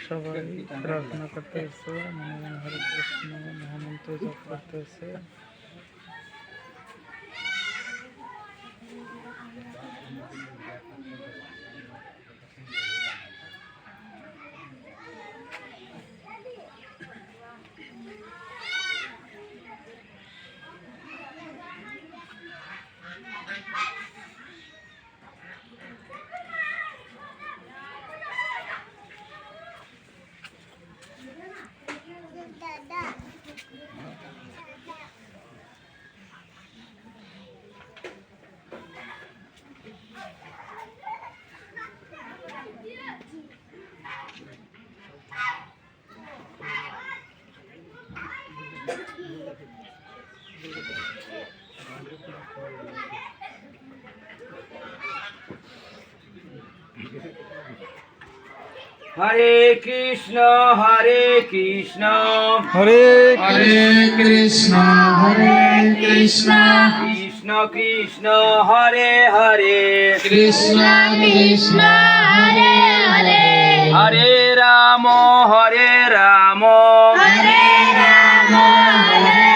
সবাই প্রার্থনা করতেছে, হরে কৃষ্ণ মহামন্ত্র জপ করতেছে। হরে কৃষ্ণ হরে কৃষ্ণ হরে হরে কৃষ্ণ হরে কৃষ্ণ কৃষ্ণ কৃষ্ণ হরে হরে কৃষ্ণ কৃষ্ণ হরে হরে হরে রাম হরে রাম হরে রাম হরে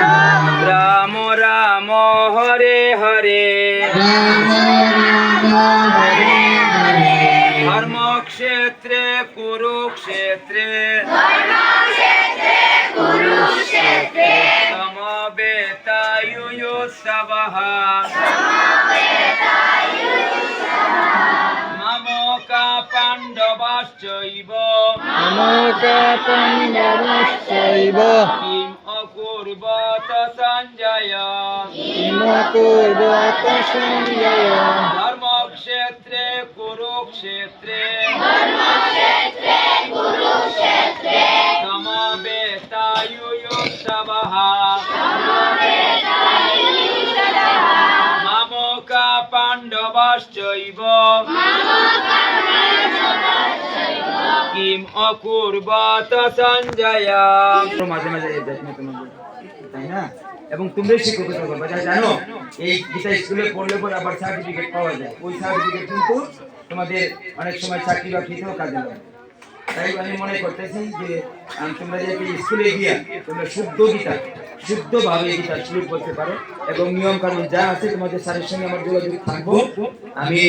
রাম রাম রাম হরে হরে রাম রাম হরে হরে ধর্মক্ষেত্রে কুরুক্ষেত্রে ধর্মক্ষেত্রে কুরুক্ষেত্রে সমবেতাयुयुत्सवः মামকা পাণ্ডবাশ্চৈব নমকা পাণ্ডবশ্চৈব কিম অকুর্বত সঞ্জয় কিম কুর্বত সঞ্জয় ধর্মক্ষেত্রে কুরুক্ষেত্রে ধর্মক্ষেত্রে কুরুক্ষেত্রে সমবেতাयुयुत्सवः সমবেতাयुयुत्सवः মামকা পাণ্ডবাশ্চৈব কিম অকুর্বত সঞ্জয় মাঝে মাঝে তাই না? এবং তোমরা শিক্ষকতা করবে, যা জানো এই গীতা স্কুলে পড়লে পর আবার সার্টিফিকেট পাওয়া যায়। ওই সার্টিফিকেট কিন্তু তোমাদের অনেক সময় চাকরি বাকরিতেও কাজে লাগে। তাই আমি মনে করতেছি যে তোমরা যে স্কুলে গিয়ে তোমরা শুদ্ধভাবে গীতা শুরু করতে পারো এবং নিয়ম কানুন যা আছে তোমাদের স্যারের সঙ্গে আমার যোগাযোগ থাকবো। আমি